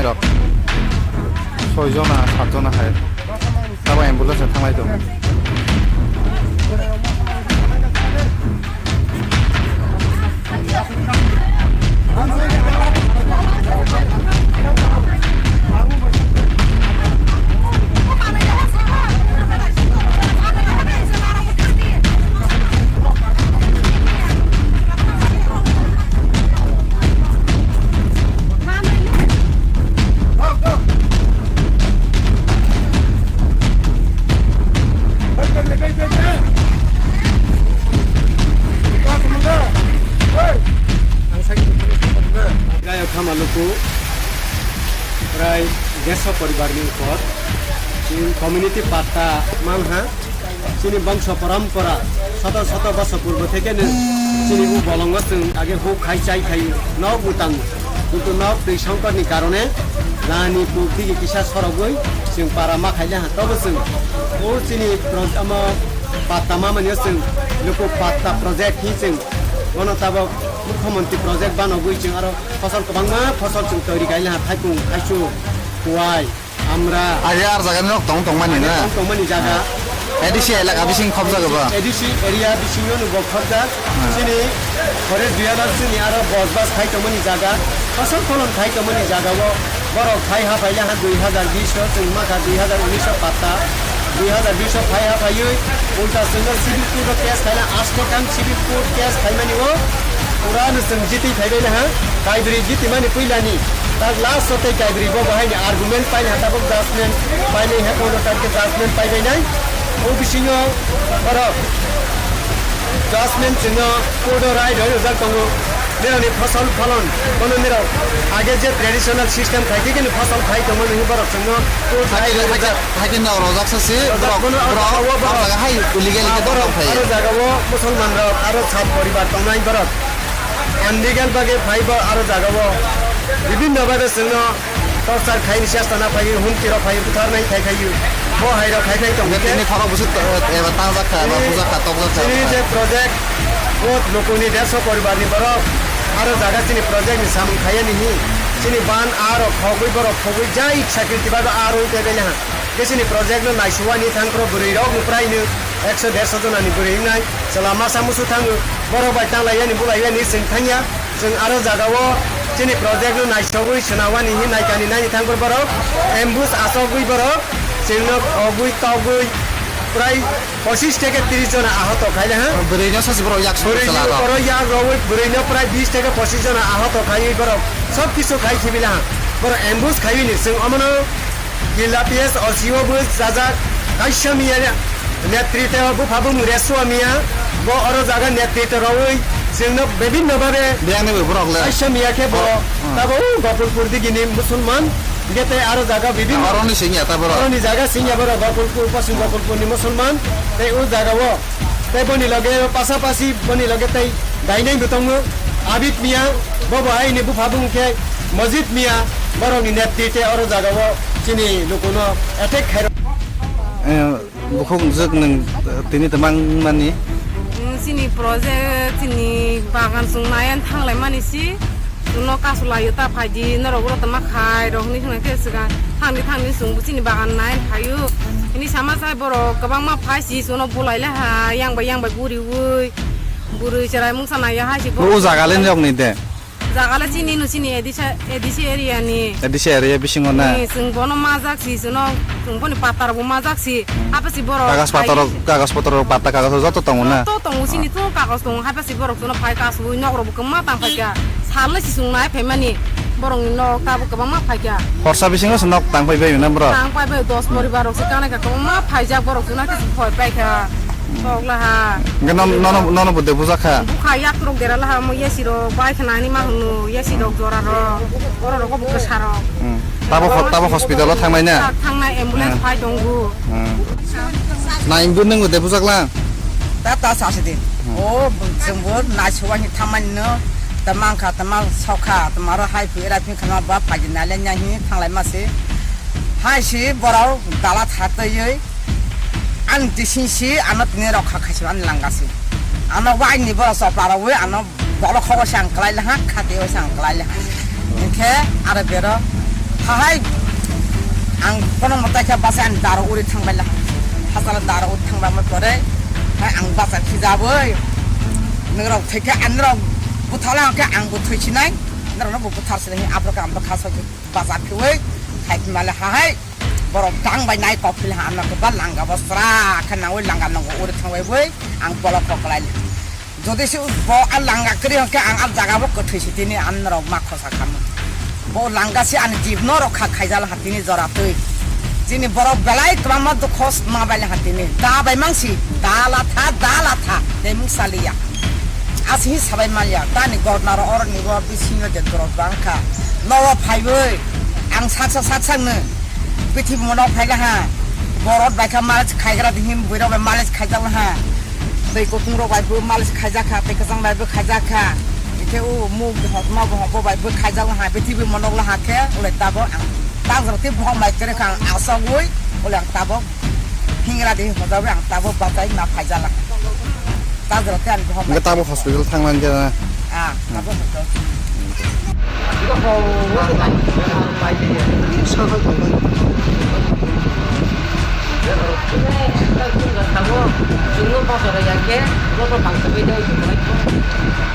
थांनाय दं 6 जना 7 जना हाय दाबा एम्बुलेन्सआ थांनाय दं Maluku, Rai desa परिवार ni ukor, sini community pata malha, sini bangsa parampara, satu bahasa purba theke ne, sini u bolonga sing age ho khai chai khai, nau butang, untuk nau prisangkar ni karone, lani pukti ki kisah sorogoi, sing parama khai lah, tahu sing, oh sini ama pata mama ni sing, luku pata project ni sing, mana tahu मुख्यमंत्री project बानागुई जों आरो फसल गोबांमा फसल जों तैयारि गायनो हाथायखौ खायसु कुवाय आमरा आरो जागानि दं दंमानि ना दंमानि जागा एडिसि एलाका बिसिं खबजा गोबा एडिसि एरिया बिसिङाव नुबो खबजा सिनि घरे 2000 सिनि आरो बसबास खाय दंमानि जागा फसल फलन खाय दंमानि जागाव बरो खाय हा फायला हा 2020 जों माखा 2019 पाता 2020 फाय हा फायै उल्टा जों सिभिल कोड केस खायला आस्टकाम civil code case खायमानि O Orang nusung jiti faida nah, kaibri jiti mana puilani. Tak last sotai kaibri bo bahaya argument paine hata bo jasmen paine he kono tarke jasmen paida nai. O bisingo baro jasmen singo kodo right hoy jar kongo. Mera ni fasal phalon kono mera age je traditional system khai ke ni fasal khai to mani baro singo ko khai ke na rozak sase baro hai illegal ke baro khai. Aro jaga bo musulman ro aro sab poribar tonai baro. Illegal bagi fiber आरो जागावो विभिन्न बारे जोंनो torture खायनि सेस्ताना फायो हुमकिरा फायो बुथार नाय खायखायो बो हायरा खायखाय दं बेनि खरा बुसु एबा ताजाखा बा बुजाखा तबजाखा नि जे प्रोजेक्ट बहुत लोकनि देश परिवारनि बरो आरो जागा सिनि प्रोजेक्ट नि सामु खायनि हि सिनि बान आरो खगै बरो खगै जाय साकृति बाबा आरो देबेले हा केसिनि प्रोजेक्ट न नायसुवानि थांक्रो बुरै राव मुफ्रायनो 100-150 जनानि बुरै नाय selama samusu thangu boro bai tanglayani bulayani sing thangya sing aro jagao chini project no naisogui sunawani hi naikani nai thangkur boro ambush asogui boro singno ogui togui প্রায় 25 থেকে 30 জন আহত খাইলে হ্যাঁ বুড়াইনা সাসি বড় 100 চলা বড় ইয়া রওই বুড়াইনা প্রায় 20 থেকে 25 জন আহত খাই বড় সব কিছু খাই খিবিলা বড় অ্যাম্বুস খাইনি जों আমনো জিলা পিএস অসিও বুজ জাজা কাইশামিয়া नेतृत्व बुफाबु मुरेसवामिया बो अरो जागा नेतृत्व रवै जोंनो विभिन्न बारे बेयाने बरगले आइशामिया के बो ताबो गपुरपुर दिगिनि मुसलमान गेते आरो जागा विभिन्न अरनि सिंया ताबरो अरनि जागा सिंया बरो गपुरपुर पश्चिम गपुरपुरनि मुसलमान ते उ जागावो ते बनि लगे पासापासी बनि लगे तै दाइनै बुतंगो आबिद मिया बो बाहायनि बुफाबु मुखे मस्जिद मिया बरनि नेतृत्व अरो जागावो चिनि लोकोनो अटेक खाय Bukhong zek neng tini temang mani. Sini project sini bagan sungayan thanglai mani si. Suno kasulai ta phaji narogro tama khai rohni khna ke siga thangni sung sini bagan nai phayu. Ini sama sai boro kabang ma phai si suno bulai la ha yang bai buri wui. Buri cerai mung sana ya ha si. Lu zagalen jok ni de. Zagala sini nu sini edisi area ni. Edisi area bisingona. Ni sung bono mazak si suno sung boni patar bu mazak si. Apa si boro? Kagas patar pata kagas joto tongona. To tong sini tu kagas tong apa si boro suno phai kas bu nok ro bu kema tang phai ka. Sala si sung nai phai mani. Borong no ka bu kabang ma phai ka. Horsa bisingo senok tang phai bai na bro. Tang phai bai 10 mori barok si kana ka kabang ma phai ja borok suno ka phai pai ka. Tok lah ha. Nono bude buzaka. Buka yak rok dera lah mo yesiro bai khna ni ma hunu yesiro jora ro. Oro ro ko bu kasaro. Tabo hospital lo thangmai na. Thangnai ambulance phai donggu. Na imbun nang bude buzakla. Ta sasidin. Oh jengbo naiswani thamani no tamang kha tamal sokha tamaro hai pira pin khana ba phajinale nyahi thanglai mase. Hai si borau dala thatoi an disinsi ana tini rokha khasiban langasi ana waini bo soplara we ana bolo khawa sang klai la ha khate o sang klai la inke ara bero हाय आं कोनो मताखा बासा आं दारो उरि थांबायला हासाल दारो उरि थांबा मतरे हाय आं बासा खिजाबै नोंराव थैखा आनराव बुथाला आंखा आं बुथैसिनाय नोंराव बुथारसिनाय आब्रका आं बासा बासा फिवै खायमाला हाय बरफ दांबाय नाय कफिल हा आंना बा लांगा बस्रा खानावै लांगा नंगौ उरि थांबाय बै आं बलक ककलाय जदिसो ब आ लांगा करि हके आं आ जागाबो कथैसि दिनि आनराव माखसा खामो बो लांगासि आन जीवनो रखा खायजाल हातिनि जरातै जिनि बरफ गलाय क्रमा दुखस माबाइल हातिनि दाबाय मांसि दालाथा देमुं सालिया आसि साबाय मालिया दानि गवर्नर अरनि बो बिसिनो जे दरब बांखा नवा फाइबै आं साकसानो पृथ्वी मनाव फायला हा बरफ बायखा मालिस खायग्रा दिहिम बैराव मालिस खायजाल हा दै गुदुं बायबो मालिस खायजाखा दैखोजां बायबो खायजाखा इथे उ मुग हतमा बहबो बायबो खायजाल हा पृथ्वी मनाव ला हाखे उले ताबो आं ताजरति बहम माइकरे खां आसावै उले आं ताबो हिंग्रा दि हजाबे आं ताबो बाताय मा खायजाला ताजरति आं बहम नों ताबो हस्पिटाल थांनानै जाना ताबो हस्पिटाल 이거 뭐 많이 서서 하고 죽는 버섯을 약게 그것도 방법이 되어 있고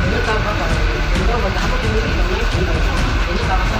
이거 따라서 이거 먼저 한번 이거 따라서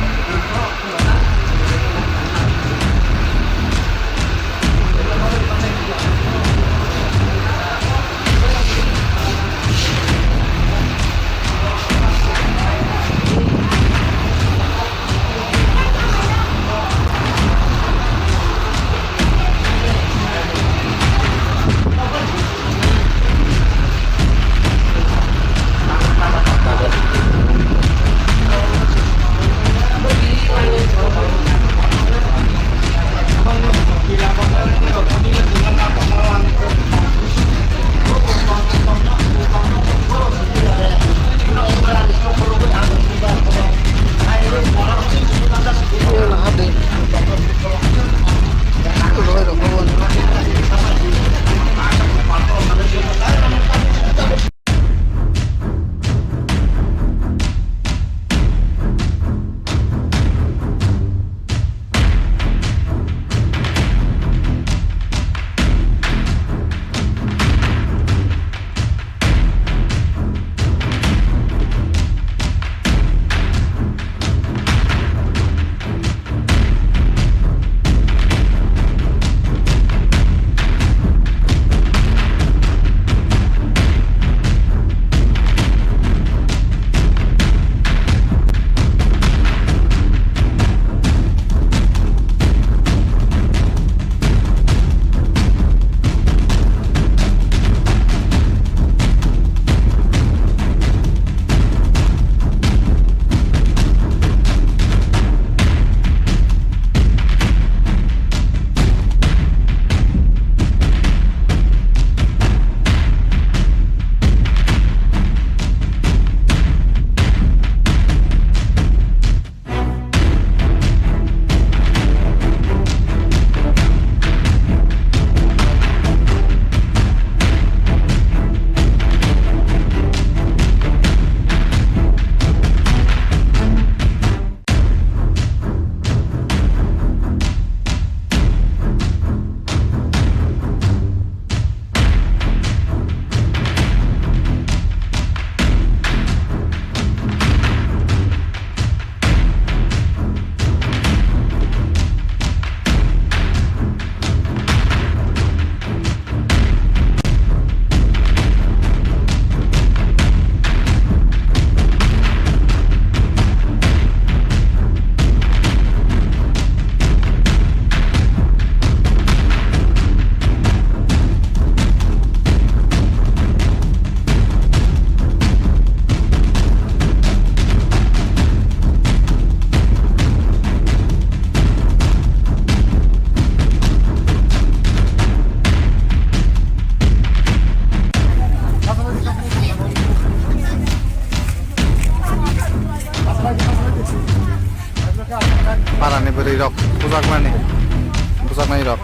पारानि बोरै रक बुजागनाय रक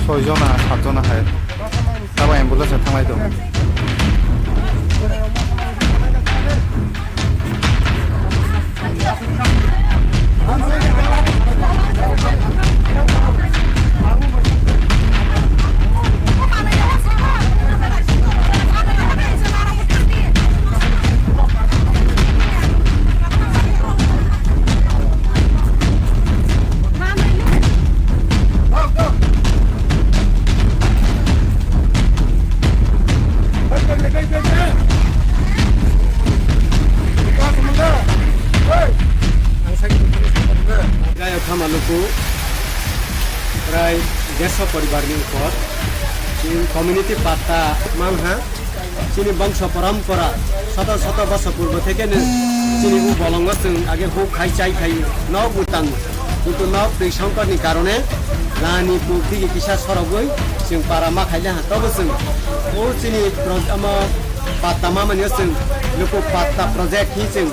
6 जना 7 जना हाय दाबा एम्बुलेन्सआ थांनाय दं Gaya Thamaluku, Rai Desa Paribarni Ukor, Sini Community Pata Manha, Sini Bangsa Parampara, Sata Basa Purba Theke Sini U Bolonga Sung Age Hu Khai Chai Khai Nau Butang, Itu Nau Prishankar ni Karone, Lani Pukti Kisha Sorogoi, Sing Parama Khailah Tobo Sung, O Sini Ama Pata Mama Sung, Luku Pata Project Hi Sung,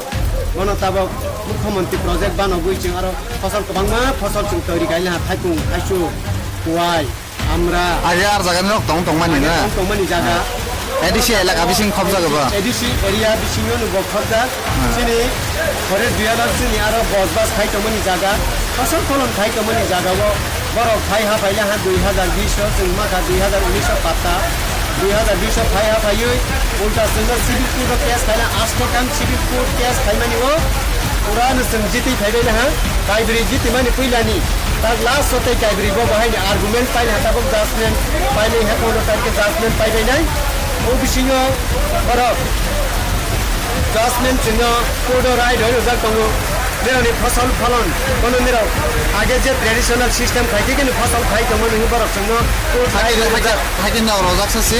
Mono Tabo মুখ্যমন্ত্রী project বানাবই আর ফসল কবাংমা ফসল চুং তৈরি গাইলা থাকুং আইসু কুয়াই আমরা আগে আর জায়গা নিয়ে তং তং মানি না তংমানি জায়গা এডিসি এলাকা বিসিং খবজা গবা এডিসি এরিয়া বিসিংও নুব খবজা সিনি ঘরে 2000 সিনি আর বসবাস খাই তংমানি জায়গা ফসল ফলন খাই তংমানি জায়গাও বড় খাই হা পাইলা হা 2020 जों माखा 2019 পাতা 2020 খাই হা পাইই উল্টা जों সিভিল কোড কেস খাইলা 8 কাম সিভিল কোড কেস খাইমানিও Uran sing jiti phaibai na ha kaibri jiti mani puilani tar last sotai kaibri bo bahai argument paile hata bo judgment paile ha kono tarke judgment paibai nai o bisingo boro judgment singo kodo right hoyo jak tongo meroni fasal phalon kono mero age je traditional system khaiti kini fasal khai tomo ni boro singo ko হাইকিন না রোজাক সাসি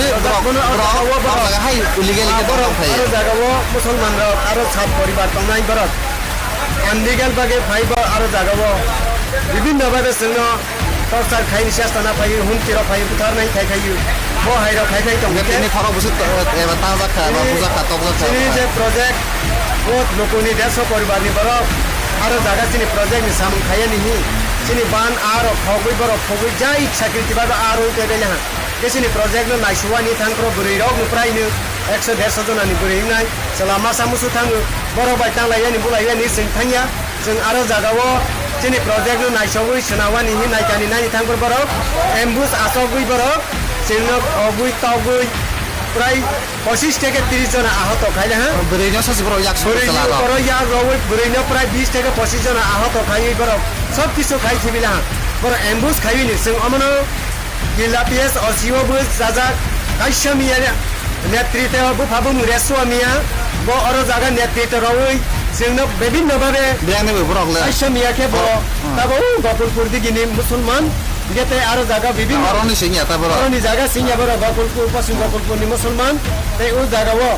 বড় হাই illegal ke বড় ফাই aro jagao musulman ro aro sat poribar tongnai boro illegal বাগে ফাইব আর জাগাবো বিভিন্ন ভাবে সঙ্গ টর্চার খাইনি চেষ্টা না পাই হুমকির ফাই বুথার নাই খাই খাই বো হাইর খাই খাই তং তিনি ফারা বুঝত এবার তা জাকা বা বুঝা কাট বুঝা চিনি যে প্রজেক্ট বহুত লোকনি দেশ পরিবারনি বড় আর জায়গা চিনি প্রজেক্ট নি সামন খাইয়া নিহি চিনি বান আর খগুই বড় খগুই যা ইচ্ছা কৃতি ভাবে আর হইতে দেয় না কেসিনি প্রজেক্ট নো নাইসুয়ানি থাংক্র বুড়ি রগ নো প্রাইনো 100-150 জনানি বুড়ি নাই সালামা সামুসু থাঙ্গু বড় বাইতাং লাইয়ানি বুলাইয়ানি সিং থাঙ্গিয়া जों आरो जागावो जोंनि प्रजेक्ट नायसगुइ सोनावानि हि नायकानि नायनि थांगुर बरक एम्बुस आसगुइ बरक जोंनो अगुइ तगुइ प्राय 25 থেকে 30 জন আহত খাইলে হ্যাঁ বরেইনো সাসি বড় 100 চলা বড় ইয়া রওই বরেইনো প্রায় 20 থেকে 25 জন আহত খাইই বরক সব কিছু খাই থিবিলা বড় এম্বুস খাইনি जों অমনো গিলাপিএস অসিওবুস জাজা কাইশামিয়া নেতৃত্বে বুফাবু মুরেসওয়ামিয়া বো আরো জায়গা নেতৃত্ব রওই जोंनो विभिन्न भावे बेंगने बरकले आइसमिया के बो तब गकुलपुर दिगिनि मुसलमान गेते आरो जागा विभिन्न अरनि सिंगिया तब अरनि जागा सिंगिया बर गकुलपुर पश्चिम गकुलपुरनि मुसलमान ते उ जागावो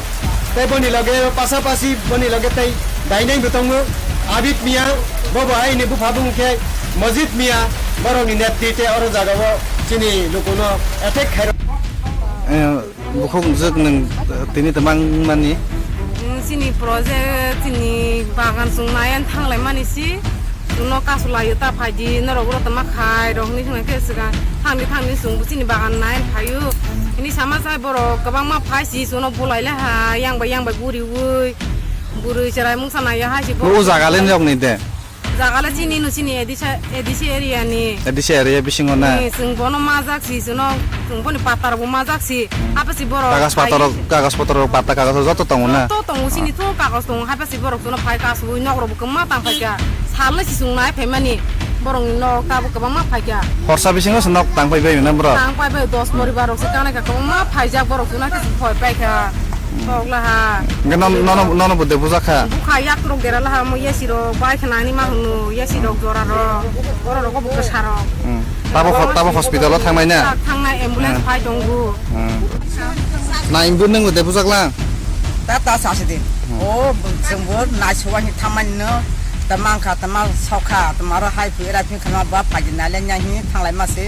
ते बनि लगे पासापासी बनि लगे तै दाइनै बुतंगु आबिद मिया बो बाहायनि बुफाबुं के मस्जिद मिया बरनि नेतृत्वे आरो जागावो चिनि लोकोनो एटेक खाइ बुखुं जोग नों तिनि तमां मानि sini project sini bagan sung nayan thanglai mani si no kasulayo ta phaji norogro ta makhai rohni khna ke siga thangni sung sini bagan nayan phayu ini sama sai boro kabang ma phai si sono bulaila ha yang ba buri wui buri cerai mung sana ya ha si o jagalen jog ni de jagala sini no sini edisi area ni edisi area bisingo na sung bono majak si sono sung boni patar bo majak si apa si boro kagas patar pata kagas joto tongo na to tongo sini to kagas tongo apa si boro sono phai kasu no ro bu kema tang phai ka sala si sung nai phai mani borong no ka bu kabang ma phai ka horsa bisingo senok tang phai bai na bro tang phai bai 10 poribar se kana ka kabang ma phai ja boro suna ka phai pai ka bogla ha nono bude buza kha bukha yak ro gera la ha mo yesiro bai khna ni ma hunu yesiro jora ro boro ro ko bu ka saro tabo hospital thangmai na thangnai ambulance phai donggu na imbun nang bude buza kla ta ta sa se din o जोंबो नायसवानि थामानिनो तमांखा तमाल सावखा तमारो हाय फुरा fin खमा बा फाजिनाले न्याहि थांलाय मासे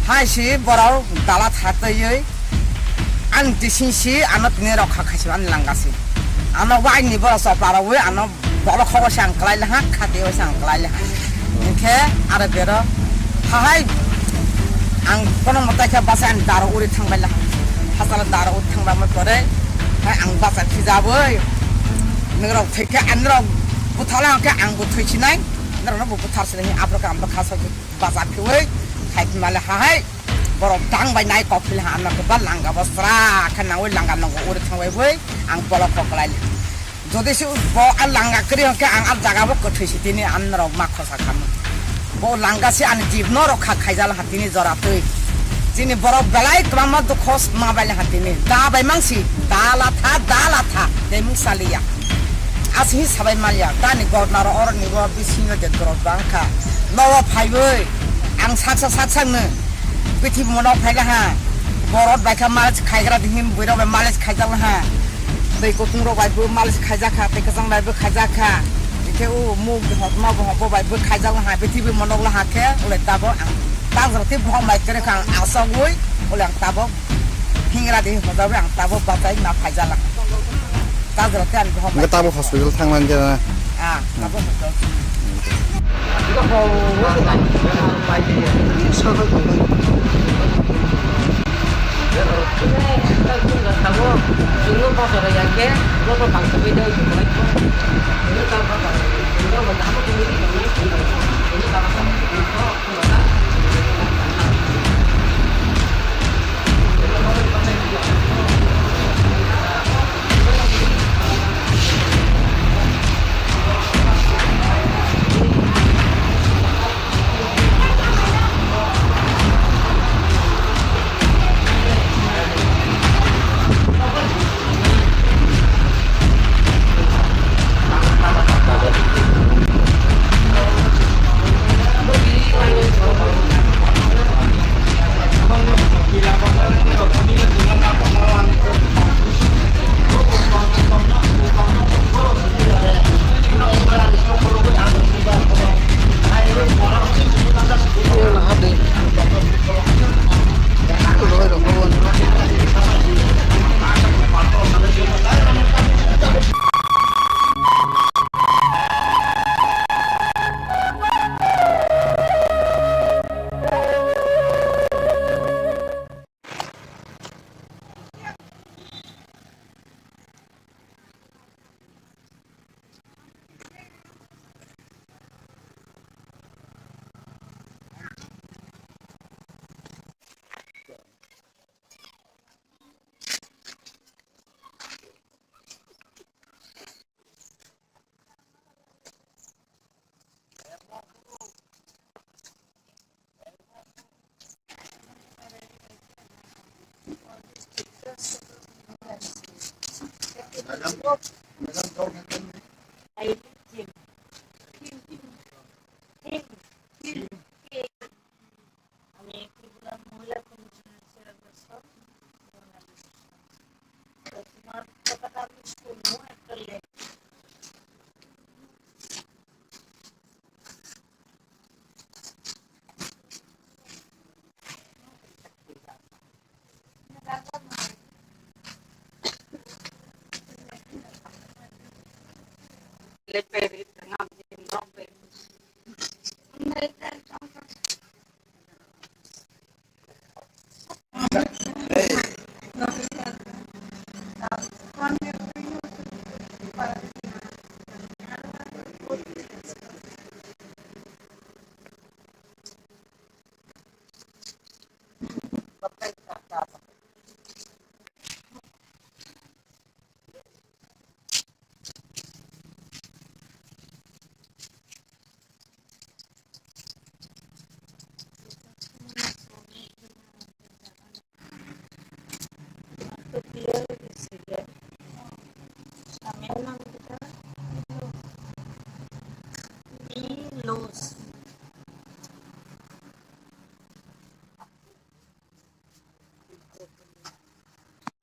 हायसि बराव दाला थातयै आं दिसिनसि आनो तिने रखा खासि आन लांगासि आनो वाइनि बरा सपारावे आनो बलो खबर सांक्लाय लहा खातेव सांक्लाय लहा इनखे आरो बेरो हाय आं कोन मताखा बासान दारो उरि थांबाय लहा हासाल दारो उरि थांबा मतरे हाय आं बासान खिजाबै नोंराव थैखे आनराव बुथालांखे आं बुथैसिनाय nero bu putar sini apa kam bekas bazar kuwe kai malah hai borok dang bai nai kopil ha anak ke langga basra kan nawe langga nang ur thangwai wei ang bolok koklai যদি সে ব আর লাঙ্গা করি হকে আং আর জায়গা বক কঠেছি তিনি আন্নর মা খসা খাম ব লাঙ্গা সে আন জীবন রক্ষা খাইজাল হাতিনি জরাতই যিনি বড় বেলায় ক্রমা দুঃখ মা বাইলে হাতিনি দা বাই মাংসি দালাথা দেমুং সালিয়া আসি সবাই মালিয়া দানি গর্নার অরনি ব বিসিং de গ্রব বাংখা নওয়া ফাইবই আং সাকসা সাকসাংনো পৃথিবী মনাव ফাইলা হা বরত বাইখা মাছ খাইগ্রা দিহিম বইরাव মালিশ খাইজাল হা दै गुदुं रबायबो मालिस खायजाखा दै गोजां बायबो खायजाखा इथे उ मुग हतमा बहबो बायबो खायजाल हा बेथिबो मनगला हाखे उले ताबो ताजरति बहम बायकरे खां आसावै उले ताबो हिंग्रा दे हजाबो आं ताबो बाताय ना खायजाला ताजरति आं बहम 그 따보 hospital थांनानै जाना Tabo हजाब 이거 뭐 많이 서서 tahu dulu pas orang yang ke, lo tuh bangsa beda itu mulai tuh, ini kalau apa, ini kalau bertamu dulu ini kalau sama itu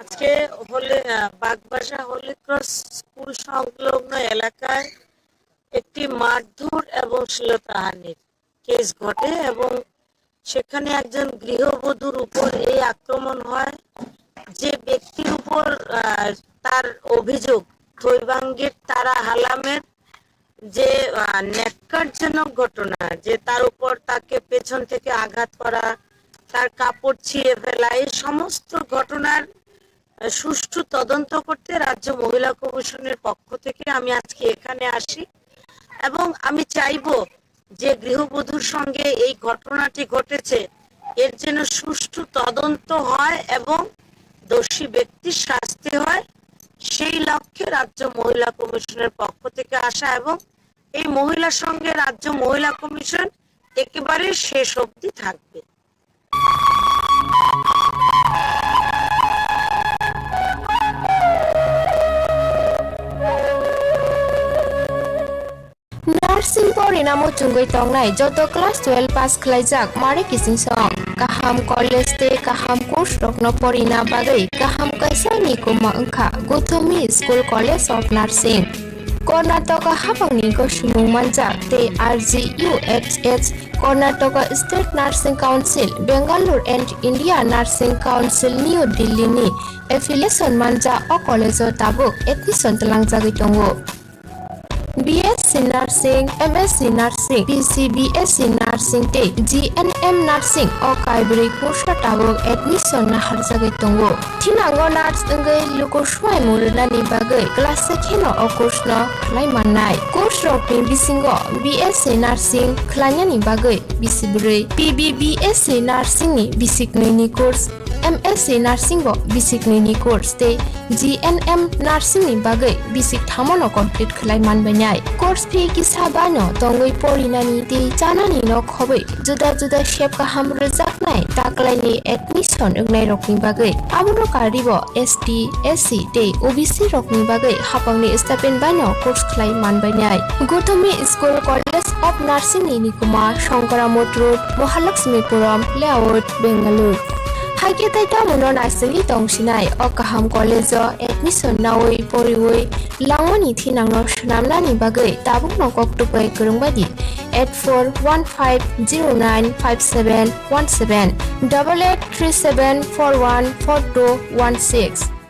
আজকে হলে বাগবাসা হলি ক্রস স্কুল সংলগ্ন এলাকায় একটি মারধর এবং শ্লীলতাহানির কেস ঘটে এবং সেখানে একজন গৃহবধূর উপর এই আক্রমণ হয়। যে ব্যক্তির উপর তার অভিযোগ থৈবাঙ্গের তারা হালামের যে ন্যাক্কারজনক ঘটনা, যে তার উপর তাকে পেছন থেকে আঘাত করা, তার কাপড় ছিঁড়ে ফেলা, এই সমস্ত ঘটনার সুষ্ঠু তদন্ত করতে রাজ্য মহিলা কমিশনের পক্ষ থেকে আমি আজকে এখানে আসি এবং আমি চাইবো যে গৃহবধূর সঙ্গে এই ঘটনাটি ঘটেছে এর যেন সুষ্ঠু তদন্ত হয় এবং দোষী ব্যক্তির শাস্তি হয়, সেই লক্ষ্যে রাজ্য মহিলা কমিশনের পক্ষ থেকে আসা এবং এই মহিলার সঙ্গে রাজ্য মহিলা কমিশন একেবারে শেষ অবধি থাকবে। नार्सिं परिणाम चुंगै तंगनाय जतो क्लास 12 पास खलाइजाक मारे किसिं सं kaham कॉलेज ते kaham कोर्स रखनो परिणाम बागै kaham kaisa ni kuma angkha Gothomi School College of Nursing Karnataka habangni gosumung manjak te RGUHH Karnataka State Nursing Council Bangalore and India Nursing Council New Delhi ni affiliation manja o college o tabuk admission talangjagui tongo BSc Nursing, MSc Nursing, PCBSc Nursing te GNM Nursing o kaibri kursa tabuk admission na harjagai tongo. Thinango nurse engai luko swai murna ni bagai class sekhino o course no khlai mannai. Course rokni bisingo BSc Nursing khlanya ni bagai bisibrui, PBBSc Nursing ni bisiknoi ni course, MSc Nursing bo bisiknoi ni course te GNM Nursing ni bagai bisik thamono complete khlai manbai nyai. Course fee ki sabano tongoi porinani te janani no khobai juda juda shape kaham rejaknai taklai ni admission ungnai rokni bagai abono karibo ST SC te OBC rokni bagai hapangni stipend bano course khlai manbai nyai. Gothomi School College of Nursing ni nikuma Shankaramot Road Mahalakshmipuram Layout Bangalore Hage taita mono nasili tongsinai o kaham college o admission nawoi poriwoi langoni thinangno shnamnani bagai tabuk no koktupai kurungbadi 8415095717 8837414216